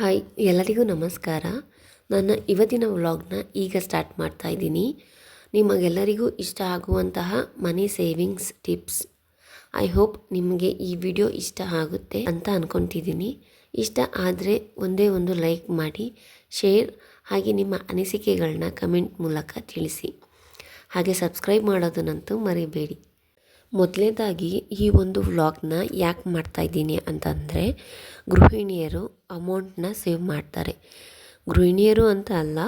Hi ಎಲ್ಲರಿಗೂ ನಮಸ್ಕಾರ. ನನ್ನ ಇವತ್ತಿನ ವ್ಲಾಗ್ನ ಈಗ ಸ್ಟಾರ್ಟ್ ಮಾಡ್ತಾ ಇದ್ದೀನಿ. ನಿಮಗೆಲ್ಲರಿಗೂ ಇಷ್ಟ ಆಗುವಂತಹ ಮನಿ ಸೇವಿಂಗ್ಸ್ ಟಿಪ್ಸ್. ಐ ಹೋಪ್ ನಿಮಗೆ ಈ ವಿಡಿಯೋ ಇಷ್ಟ ಆಗುತ್ತೆ ಅಂತ ಅಂದ್ಕೊತಿದ್ದೀನಿ. ಇಷ್ಟ ಆದರೆ ಒಂದೇ ಒಂದು ಲೈಕ್ ಮಾಡಿ, ಶೇರ್ ಹಾಗೆ ನಿಮ್ಮ ಅನಿಸಿಕೆಗಳನ್ನ ಕಮೆಂಟ್ ಮೂಲಕ ತಿಳಿಸಿ. ಹಾಗೆ ಸಬ್ಸ್ಕ್ರೈಬ್ ಮಾಡೋದನ್ನಂತೂ ಮರಿಬೇಡಿ. ಮೊದಲನೇದಾಗಿ ಈ ಒಂದು ವ್ಲಾಗ್ನ ಯಾಕೆ ಮಾಡ್ತಾಯಿದ್ದೀನಿ ಅಂತಂದರೆ, ಗೃಹಿಣಿಯರು ಅಮೌಂಟನ್ನ ಸೇವ್ ಮಾಡ್ತಾರೆ. ಗೃಹಿಣಿಯರು ಅಂತ ಅಲ್ಲ,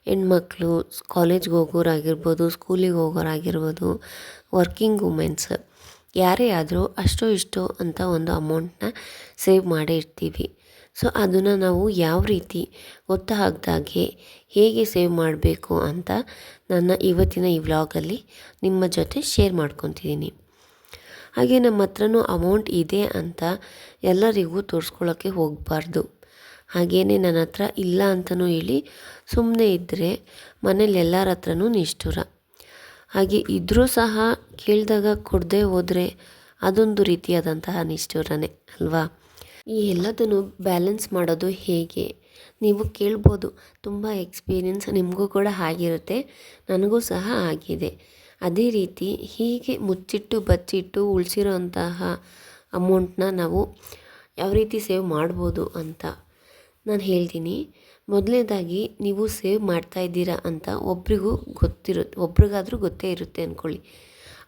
ಹೆಣ್ಮಕ್ಳು ಕಾಲೇಜ್ಗೆ ಹೋಗೋರಾಗಿರ್ಬೋದು, ಸ್ಕೂಲಿಗೆ ಹೋಗೋರಾಗಿರ್ಬೋದು, ವರ್ಕಿಂಗ್ ವುಮೆನ್ಸ್ ಯಾರೇ ಆದರೂ ಅಷ್ಟೋ ಇಷ್ಟೋ ಅಂತ ಒಂದು ಅಮೌಂಟನ್ನ ಸೇವ್ ಮಾಡೇ ಇರ್ತೀವಿ. ಸೊ ಅದನ್ನು ನಾವು ಯಾವ ರೀತಿ ಗೊತ್ತಾಗ್ದಾಗೆ ಹೇಗೆ ಸೇವ್ ಮಾಡಬೇಕು ಅಂತ ನನ್ನ ಇವತ್ತಿನ ಈ ವ್ಲಾಗಲ್ಲಿ ನಿಮ್ಮ ಜೊತೆ ಶೇರ್ ಮಾಡ್ಕೊತಿದ್ದೀನಿ. ಹಾಗೆ ನಮ್ಮ ಹತ್ರನೂ ಅಮೌಂಟ್ ಇದೆ ಅಂತ ಎಲ್ಲರಿಗೂ ತೋರಿಸ್ಕೊಳ್ಳೋಕ್ಕೆ ಹೋಗಬಾರ್ದು. ಹಾಗೆಯೇ ನನ್ನ ಹತ್ರ ಇಲ್ಲ ಅಂತಲೂ ಹೇಳಿ ಸುಮ್ಮನೆ ಇದ್ದರೆ ಮನೇಲಿ ಎಲ್ಲರ ಹತ್ರನೂ ನಿಷ್ಠುರ. ಹಾಗೆ ಇದ್ದರೂ ಸಹ ಕೇಳಿದಾಗ ಕೊಡದೆ ಹೋದರೆ ಅದೊಂದು ರೀತಿಯಾದಂತಹ ನಿಷ್ಠುರನೇ ಅಲ್ವಾ. ಈ ಎಲ್ಲದನ್ನು ಬ್ಯಾಲೆನ್ಸ್ ಮಾಡೋದು ಹೇಗೆ ನೀವು ಕೇಳ್ಬೋದು. ತುಂಬ ಎಕ್ಸ್ಪೀರಿಯನ್ಸ್ ನಿಮಗೂ ಕೂಡ ಆಗಿರುತ್ತೆ, ನನಗೂ ಸಹ ಆಗಿದೆ. ಅದೇ ರೀತಿ ಹೀಗೆ ಮುಚ್ಚಿಟ್ಟು ಬಚ್ಚಿಟ್ಟು ಉಳಿಸಿರೋಂತಹ ಅಮೌಂಟನ್ನ ನಾವು ಯಾವ ರೀತಿ ಸೇವ್ ಮಾಡ್ಬೋದು ಅಂತ ನಾನು ಹೇಳ್ತೀನಿ. ಮೊದಲನೇದಾಗಿ ನೀವು ಸೇವ್ ಮಾಡ್ತಾಯಿದ್ದೀರಾ ಅಂತ ಒಬ್ರಿಗಾದರೂ ಗೊತ್ತೇ ಇರುತ್ತೆ ಅಂದ್ಕೊಳ್ಳಿ.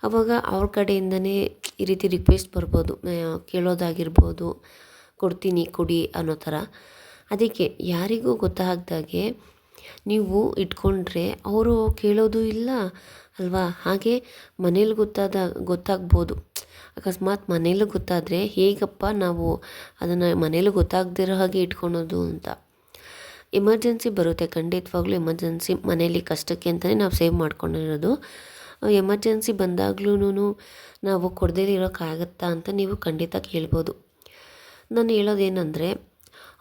ಆವಾಗ ಅವ್ರ ಕಡೆಯಿಂದನೇ ಈ ರೀತಿ ರಿಕ್ವೆಸ್ಟ್ ಬರ್ಬೋದು, ಕೇಳೋದಾಗಿರ್ಬೋದು, ಕೊಡ್ತೀನಿ ಕೊಡಿ ಅನ್ನೋ ಥರ. ಅದಕ್ಕೆ ಯಾರಿಗೂ ಗೊತ್ತಾಗ್ದಾಗೆ ನೀವು ಇಟ್ಕೊಂಡ್ರೆ ಅವರು ಕೇಳೋದು ಇಲ್ಲ ಅಲ್ವಾ. ಹಾಗೆ ಮನೇಲಿ ಗೊತ್ತಾಗ್ಬೋದು. ಅಕಸ್ಮಾತ್ ಮನೇಲೂ ಗೊತ್ತಾದರೆ ಹೇಗಪ್ಪ ನಾವು ಅದನ್ನು ಮನೇಲೂ ಗೊತ್ತಾಗದಿರೋ ಹಾಗೆ ಇಟ್ಕೊಳೋದು ಅಂತ. ಎಮರ್ಜೆನ್ಸಿ ಬರುತ್ತೆ, ಖಂಡಿತವಾಗ್ಲೂ ಎಮರ್ಜೆನ್ಸಿ ಮನೇಲಿ ಕಷ್ಟಕ್ಕೆ ಅಂತಲೇ ನಾವು ಸೇವ್ ಮಾಡ್ಕೊಂಡಿರೋದು. ಎಮರ್ಜೆನ್ಸಿ ಬಂದಾಗ್ಲೂ ನಾವು ಕೊಡದೇ ಇರೋಕ್ಕಾಗತ್ತಾ ಅಂತ ನೀವು ಖಂಡಿತ ಕೇಳ್ಬೋದು. ನಾನು ಹೇಳೋದೇನೆಂದರೆ,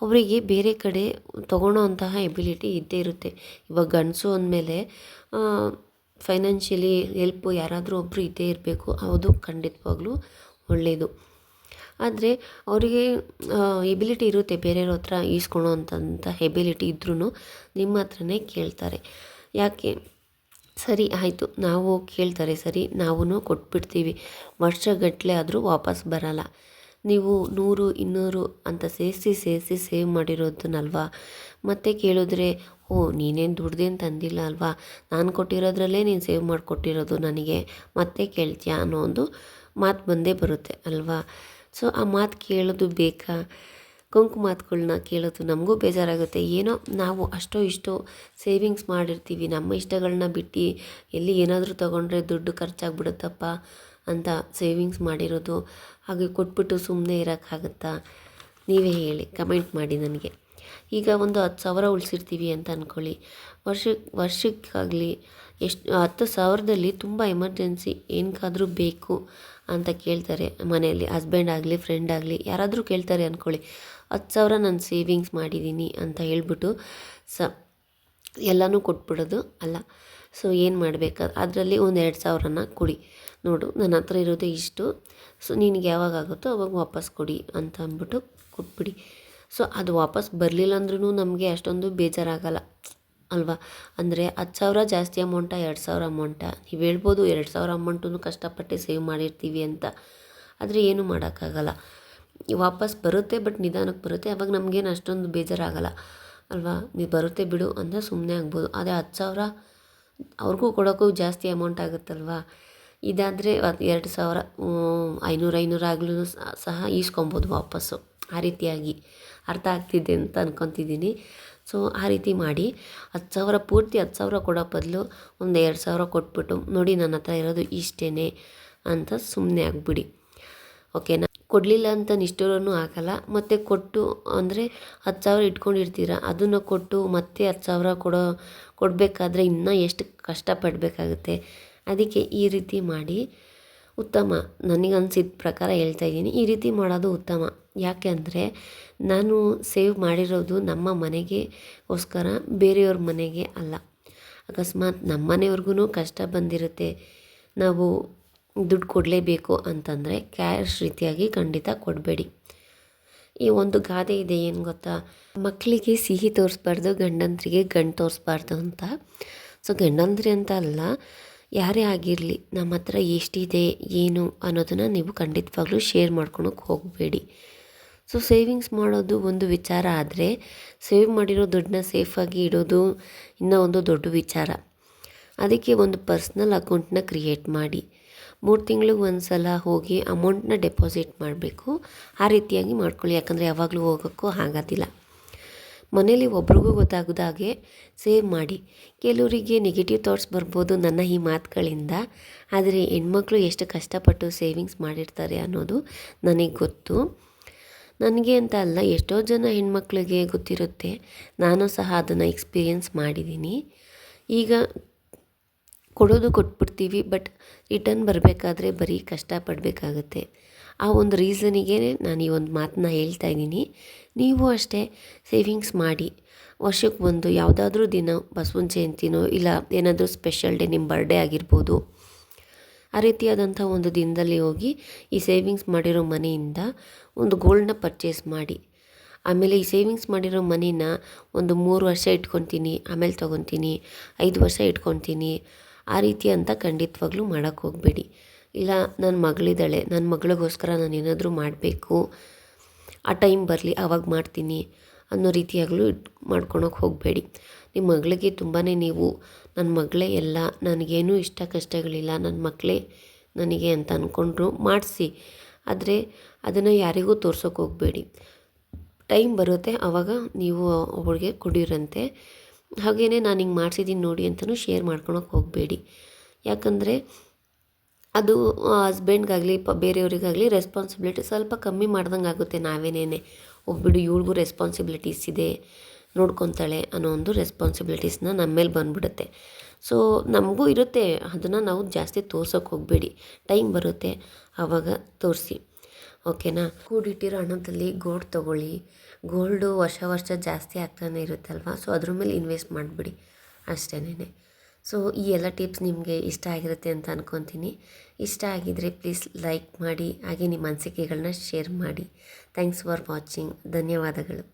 ಅವರಿಗೆ ಬೇರೆ ಕಡೆ ತೊಗೊಳ್ಳೋ ಅಂತಹ ಎಬಿಲಿಟಿ ಇದ್ದೇ ಇರುತ್ತೆ. ಇವಾಗ ಗಂಡಸು ಅಂದಮೇಲೆ ಫೈನಾನ್ಷಿಯಲಿ ಹೆಲ್ಪು ಯಾರಾದರೂ ಒಬ್ಬರು ಇದ್ದೇ ಇರಬೇಕು. ಅದು ಖಂಡಿತವಾಗ್ಲೂ ಒಳ್ಳೆಯದು. ಆದರೆ ಅವರಿಗೆ ಎಬಿಲಿಟಿ ಇರುತ್ತೆ ಬೇರೆಯವ್ರ ಹತ್ರ ಈಸ್ಕೊಳೋ ಅಂಥ ಎಬಿಲಿಟಿ ಇದ್ರೂ ನಿಮ್ಮ ಹತ್ರನೇ ಕೇಳ್ತಾರೆ. ಯಾಕೆ? ಸರಿ ಆಯಿತು, ನಾವು ಕೇಳ್ತಾರೆ, ಸರಿ ನಾವು ಕೊಟ್ಬಿಡ್ತೀವಿ. ವರ್ಷಗಟ್ಟಲೆ ಆದರೂ ವಾಪಸ್ ಬರಲ್ಲ. ನೀವು 100, 200 ಅಂತ ಸೇರಿಸಿ ಸೇವ್ ಮಾಡಿರೋದನ್ನಲ್ವಾ ಮತ್ತೆ ಕೇಳಿದ್ರೆ, ಓ ನೀನೇನು ದುಡ್ದೇನು ತಂದಿಲ್ಲ ಅಲ್ವಾ, ನಾನು ಕೊಟ್ಟಿರೋದ್ರಲ್ಲೇ ನೀನು ಸೇವ್ ಮಾಡಿಕೊಟ್ಟಿರೋದು ನನಗೆ ಮತ್ತೆ ಕೇಳ್ತೀಯಾ ಅನ್ನೋ ಒಂದು ಮಾತು ಬಂದೇ ಬರುತ್ತೆ ಅಲ್ವಾ. ಸೊ ಆ ಮಾತು ಕೇಳೋದು ಬೇಕಾ? ಕೊಂಕು ಮಾತುಗಳ್ನ ಕೇಳೋದು ನಮಗೂ ಬೇಜಾರಾಗುತ್ತೆ. ಏನೋ ನಾವು ಅಷ್ಟೋ ಇಷ್ಟೋ ಸೇವಿಂಗ್ಸ್ ಮಾಡಿರ್ತೀವಿ, ನಮ್ಮ ಇಷ್ಟಗಳನ್ನ ಬಿಟ್ಟು ಎಲ್ಲಿ ಏನಾದರೂ ತೊಗೊಂಡ್ರೆ ದುಡ್ಡು ಖರ್ಚಾಗ್ಬಿಡುತ್ತಪ್ಪ ಅಂತ ಸೇವಿಂಗ್ಸ್ ಮಾಡಿರೋದು. ಹಾಗೆ ಕೊಟ್ಬಿಟ್ಟು ಸುಮ್ಮನೆ ಇರೋಕ್ಕಾಗತ್ತಾ? ನೀವೇ ಹೇಳಿ, ಕಮೆಂಟ್ ಮಾಡಿ ನನಗೆ. ಈಗ ಒಂದು 10,000 ಉಳಿಸಿರ್ತೀವಿ ಅಂತ ಅಂದ್ಕೊಳ್ಳಿ. ವರ್ಷಕ್ಕಾಗಲಿ 10,000ದಲ್ಲಿ ತುಂಬ ಎಮರ್ಜೆನ್ಸಿ ಏನಕ್ಕಾದರೂ ಬೇಕು ಅಂತ ಕೇಳ್ತಾರೆ ಮನೆಯಲ್ಲಿ. ಹಸ್ಬೆಂಡ್ ಆಗಲಿ, ಫ್ರೆಂಡ್ ಆಗಲಿ, ಯಾರಾದರೂ ಕೇಳ್ತಾರೆ ಅಂದ್ಕೊಳ್ಳಿ. 10,000 ನಾನು ಸೇವಿಂಗ್ಸ್ ಮಾಡಿದ್ದೀನಿ ಅಂತ ಹೇಳ್ಬಿಟ್ಟು ಎಲ್ಲನೂ ಕೊಟ್ಬಿಡೋದು ಅಲ್ಲ. ಸೊ ಏನು ಮಾಡಬೇಕು, ಅದರಲ್ಲಿ ಒಂದು 2,000ನ ಕೊಡಿ. ನೋಡು ನನ್ನ ಹತ್ರ ಇರೋದೇ ಇಷ್ಟು, ಸೊ ನಿನಗೆ ಯಾವಾಗ ಆಗುತ್ತೋ ಅವಾಗ ವಾಪಸ್ ಕೊಡಿ ಅಂತ ಅಂದ್ಬಿಟ್ಟು ಕೊಟ್ಬಿಡಿ. ಸೊ ಅದು ವಾಪಸ್ ಬರಲಿಲ್ಲ ಅಂದ್ರೂ ನಮಗೆ ಅಷ್ಟೊಂದು ಬೇಜಾರಾಗಲ್ಲ ಅಲ್ವಾ. ಅಂದರೆ 10,000 ಜಾಸ್ತಿ ಅಮೌಂಟಾ, 2,000 ಅಮೌಂಟಾ? ನೀವು ಹೇಳ್ಬೋದು 2,000 ಅಮೌಂಟನ್ನು ಕಷ್ಟಪಟ್ಟು ಸೇವ್ ಮಾಡಿರ್ತೀವಿ ಅಂತ. ಆದರೆ ಏನೂ ಮಾಡೋಕ್ಕಾಗಲ್ಲ, ವಾಪಸ್ ಬರುತ್ತೆ, ಬಟ್ ನಿಧಾನಕ್ಕೆ ಬರುತ್ತೆ. ಆವಾಗ ನಮಗೇನು ಅಷ್ಟೊಂದು ಬೇಜಾರಾಗಲ್ಲ ಅಲ್ವಾ. ನೀವು ಬರುತ್ತೆ ಬಿಡು ಅಂತ ಸುಮ್ಮನೆ ಆಗ್ಬೋದು. ಅದೇ 10,000 ಅವ್ರಿಗೂ ಕೊಡೋಕ್ಕೂ ಜಾಸ್ತಿ ಅಮೌಂಟ್ ಆಗುತ್ತಲ್ವಾ. ಇದಾದರೆ 2,000 500 ಆಗ್ಲೂ ಸಹ ಈಸ್ಕೊಬೋದು ವಾಪಸ್ಸು. ಆ ರೀತಿಯಾಗಿ ಅರ್ಥ ಆಗ್ತಿದೆ ಅಂತ ಅಂದ್ಕೊತಿದ್ದೀನಿ. ಸೊ ಆ ರೀತಿ ಮಾಡಿ 10,000 ಪೂರ್ತಿ 10,000 ಕೊಡೋ ಬದಲು ಒಂದು 2,000 ಕೊಟ್ಬಿಟ್ಟು, ನೋಡಿ ನನ್ನ ಹತ್ರ ಇರೋದು ಇಷ್ಟೇ ಅಂತ ಸುಮ್ಮನೆ ಆಗಿಬಿಡಿ. ಓಕೆನಾ? ಕೊಡಲಿಲ್ಲ ಅಂತ ನಿಷ್ಠುರನೂ ಆಗಲ್ಲ. ಮತ್ತು ಕೊಟ್ಟು ಅಂದರೆ 10,000 ಇಟ್ಕೊಂಡಿರ್ತೀರ, ಅದನ್ನು ಕೊಟ್ಟು ಮತ್ತೆ 10,000 ಕೊಡಬೇಕಾದ್ರೆ ಇನ್ನೂ ಎಷ್ಟು ಕಷ್ಟಪಡಬೇಕಾಗುತ್ತೆ. ಅದಕ್ಕೆ ಈ ರೀತಿ ಮಾಡಿ ಉತ್ತಮ. ನನಗನ್ಸಿದ ಪ್ರಕಾರ ಹೇಳ್ತಾಯಿದ್ದೀನಿ, ಈ ರೀತಿ ಮಾಡೋದು ಉತ್ತಮ. ಯಾಕೆ ಅಂದರೆ ನಾನು ಸೇವ್ ಮಾಡಿರೋದು ನಮ್ಮ ಮನೆಗೋಸ್ಕರ, ಬೇರೆಯವ್ರ ಮನೆಗೆ ಅಲ್ಲ. ಅಕಸ್ಮಾತ್ ನಮ್ಮ ಮನೆಯವ್ರಿಗೂ ಕಷ್ಟ ಬಂದಿರುತ್ತೆ, ನಾವು ದುಡ್ಡು ಕೊಡಲೇಬೇಕು ಅಂತಂದರೆ ಕ್ಯಾಶ್ ರೀತಿಯಾಗಿ ಖಂಡಿತ ಕೊಡಬೇಡಿ. ಈ ಒಂದು ಗಾದೆ ಇದೆ, ಏನು ಗೊತ್ತಾ, ಮಕ್ಕಳಿಗೆ ಸಿಹಿ ತೋರಿಸ್ಬಾರ್ದು, ಗಂಡಂದ್ರಿಗೆ ಗಂಡು ತೋರಿಸ್ಬಾರ್ದು ಅಂತ. ಸೊ ಗಂಡಂದ್ರಿ ಅಂತ ಅಲ್ಲ, ಯಾರೇ ಆಗಿರಲಿ ನಮ್ಮ ಹತ್ರ ಎಷ್ಟಿದೆ ಏನು ಅನ್ನೋದನ್ನು ನೀವು ಖಂಡಿತವಾಗ್ಲೂ ಶೇರ್ ಮಾಡ್ಕೊಳಕ್ಕೆ ಹೋಗಬೇಡಿ. ಸೊ ಸೇವಿಂಗ್ಸ್ ಮಾಡೋದು ಒಂದು ವಿಚಾರ ಆದರೆ, ಸೇವ್ ಮಾಡಿರೋ ದುಡ್ಡನ್ನ ಸೇಫಾಗಿ ಇಡೋದು ಇನ್ನೂ ಒಂದು ದೊಡ್ಡ ವಿಚಾರ. ಅದಕ್ಕೆ ಒಂದು ಪರ್ಸ್ನಲ್ ಅಕೌಂಟನ್ನ ಕ್ರಿಯೇಟ್ ಮಾಡಿ 3 ತಿಂಗಳಿಗೆ ಒಂದು ಸಲ ಹೋಗಿ ಅಮೌಂಟನ್ನ ಡೆಪಾಸಿಟ್ ಮಾಡಬೇಕು. ಆ ರೀತಿಯಾಗಿ ಮಾಡ್ಕೊಳ್ಳಿ, ಯಾಕಂದರೆ ಯಾವಾಗಲೂ ಹೋಗೋಕ್ಕೂ ಆಗೋದಿಲ್ಲ. ಮನೇಲಿ ಒಬ್ರಿಗೂ ಗೊತ್ತಾಗೋದಾಗೆ ಸೇವ್ ಮಾಡಿ. ಕೆಲವರಿಗೆ ನೆಗೆಟಿವ್ ಥಾಟ್ಸ್ ಬರ್ಬೋದು ನನ್ನ ಈ ಮಾತುಗಳಿಂದ, ಆದರೆ ಹೆಣ್ಮಕ್ಳು ಎಷ್ಟು ಕಷ್ಟಪಟ್ಟು ಸೇವಿಂಗ್ಸ್ ಮಾಡಿರ್ತಾರೆ ಅನ್ನೋದು ನನಗೆ ಗೊತ್ತು. ನನಗೆ ಅಂತ ಅಲ್ಲ, ಎಷ್ಟೋ ಜನ ಹೆಣ್ಮಕ್ಳಿಗೆ ಗೊತ್ತಿರುತ್ತೆ. ನಾನು ಸಹ ಅದನ್ನು ಎಕ್ಸ್ಪೀರಿಯೆನ್ಸ್ ಮಾಡಿದ್ದೀನಿ. ಈಗ ಕೊಡೋದು ಕೊಟ್ಬಿಡ್ತೀವಿ, ಬಟ್ ರಿಟರ್ನ್ ಬರಬೇಕಾದ್ರೆ ಬರೀ ಕಷ್ಟಪಡಬೇಕಾಗತ್ತೆ. ಆ ಒಂದು ರೀಸನಿಗೆ ನಾನು ಈ ಒಂದು ಮಾತನ್ನ ಹೇಳ್ತಾ ಇದ್ದೀನಿ. ನೀವು ಅಷ್ಟೇ ಸೇವಿಂಗ್ಸ್ ಮಾಡಿ. ವರ್ಷಕ್ಕೆ ಒಂದು ಯಾವುದಾದ್ರೂ ದಿನ, ಬಸವನ ಜಯಂತಿನೋ ಇಲ್ಲ ಏನಾದರೂ ಸ್ಪೆಷಲ್ ಡೇ, ನಿಮ್ಮ ಬರ್ಡೇ ಆಗಿರ್ಬೋದು, ಆ ರೀತಿಯಾದಂಥ ಒಂದು ದಿನದಲ್ಲಿ ಹೋಗಿ ಈ ಸೇವಿಂಗ್ಸ್ ಮಾಡಿರೋ ಮನಿಯಿಂದ ಒಂದು ಗೋಲ್ಡನ್ನ ಪರ್ಚೇಸ್ ಮಾಡಿ. ಆಮೇಲೆ ಈ ಸೇವಿಂಗ್ಸ್ ಮಾಡಿರೋ ಮನಿನ ಒಂದು 3 ವರ್ಷ ಇಟ್ಕೊತೀನಿ, ಆಮೇಲೆ ತೊಗೊತೀನಿ, 5 ವರ್ಷ ಇಟ್ಕೊತೀನಿ, ಆ ರೀತಿ ಅಂತ ಖಂಡಿತವಾಗ್ಲೂ ಮಾಡೋಕ್ಕೆ ಹೋಗಬೇಡಿ. ಇಲ್ಲ ನನ್ನ ಮಗಳಿದ್ದಾಳೆ, ನನ್ನ ಮಗಳಿಗೋಸ್ಕರ ನಾನು ಏನಾದರೂ ಮಾಡಬೇಕು, ಆ ಟೈಮ್ ಬರಲಿ ಆವಾಗ ಮಾಡ್ತೀನಿ ಅನ್ನೋ ರೀತಿಯಾಗಲೂ ಮಾಡ್ಕೊಳಕ್ಕೆ ಹೋಗಬೇಡಿ. ನಿಮ್ಮ ಮಗಳಿಗೆ ತುಂಬಾ ನೀವು ನನ್ನ ಮಗಳೇ ಎಲ್ಲ, ನನಗೇನೂ ಇಷ್ಟ ಕಷ್ಟಗಳಿಲ್ಲ, ನನ್ನ ಮಕ್ಕಳೇ ನನಗೆ ಅಂತ ಅಂದ್ಕೊಂಡ್ರು ಮಾಡಿಸಿ. ಆದರೆ ಅದನ್ನು ಯಾರಿಗೂ ತೋರ್ಸೋಕೆ ಹೋಗಬೇಡಿ. ಟೈಮ್ ಬರುತ್ತೆ ಆವಾಗ ನೀವು ಅವಳಿಗೆ ಕೊಡಿರಂತೆ. ಹಾಗೆಯೇ ನಾನು ಹಿಂಗೆ ಮಾಡಿಸಿದ್ದೀನಿ ನೋಡಿ ಅಂತಲೂ ಶೇರ್ ಮಾಡ್ಕೊಳಕ್ಕೆ ಹೋಗಬೇಡಿ. ಯಾಕಂದರೆ ಅದು ಹಸ್ಬೆಂಡ್ಗಾಗಲಿ ಬೇರೆಯವರಿಗಾಗಲಿ ರೆಸ್ಪಾನ್ಸಿಬಿಲಿಟಿ ಸ್ವಲ್ಪ ಕಮ್ಮಿ ಮಾಡ್ದಂಗೆ ಆಗುತ್ತೆ. ನಾವೇನೇನೆ ಒಬ್ಬಿಡು ಇವಳಿಗೂ ರೆಸ್ಪಾನ್ಸಿಬಿಲಿಟೀಸ್ ಇದೆ, ನೋಡ್ಕೊತಾಳೆ ಅನ್ನೋ ಒಂದು ರೆಸ್ಪಾನ್ಸಿಬಿಲಿಟೀಸ್ನ ನಮ್ಮ ಮೇಲೆ ಬಂದುಬಿಡುತ್ತೆ. ಸೊ ನಮಗೂ ಇರುತ್ತೆ, ಅದನ್ನು ನಾವು ಜಾಸ್ತಿ ತೋರ್ಸೋಕೆ ಹೋಗಬೇಡಿ. ಟೈಮ್ ಬರುತ್ತೆ ಆವಾಗ ತೋರಿಸಿ, ಓಕೆನಾ. ಕೂಡಿಟ್ಟಿರೋ ಹಣದಲ್ಲಿ ಗೋಲ್ಡ್ ತೊಗೊಳ್ಳಿ. ಗೋಲ್ಡು ವರ್ಷ ಜಾಸ್ತಿ ಆಗ್ತಾನೆ ಇರುತ್ತಲ್ವ, ಸೊ ಅದ್ರ ಮೇಲೆ ಇನ್ವೆಸ್ಟ್ ಮಾಡಿಬಿಡಿ ಅಷ್ಟೇನೆ. ಸೊ ಈ ಎಲ್ಲ ಟಿಪ್ಸ್ ನಿಮಗೆ ಇಷ್ಟ ಆಗಿರುತ್ತೆ ಅಂತ ಅಂದ್ಕೊತೀನಿ. ಇಷ್ಟ ಆಗಿದ್ದರೆ ಪ್ಲೀಸ್ ಲೈಕ್ ಮಾಡಿ, ಹಾಗೆ ನಿಮ್ಮ ಅನಿಸಿಕೆಗಳನ್ನ ಶೇರ್ ಮಾಡಿ. Thanks for watching. ಧನ್ಯವಾದಗಳು.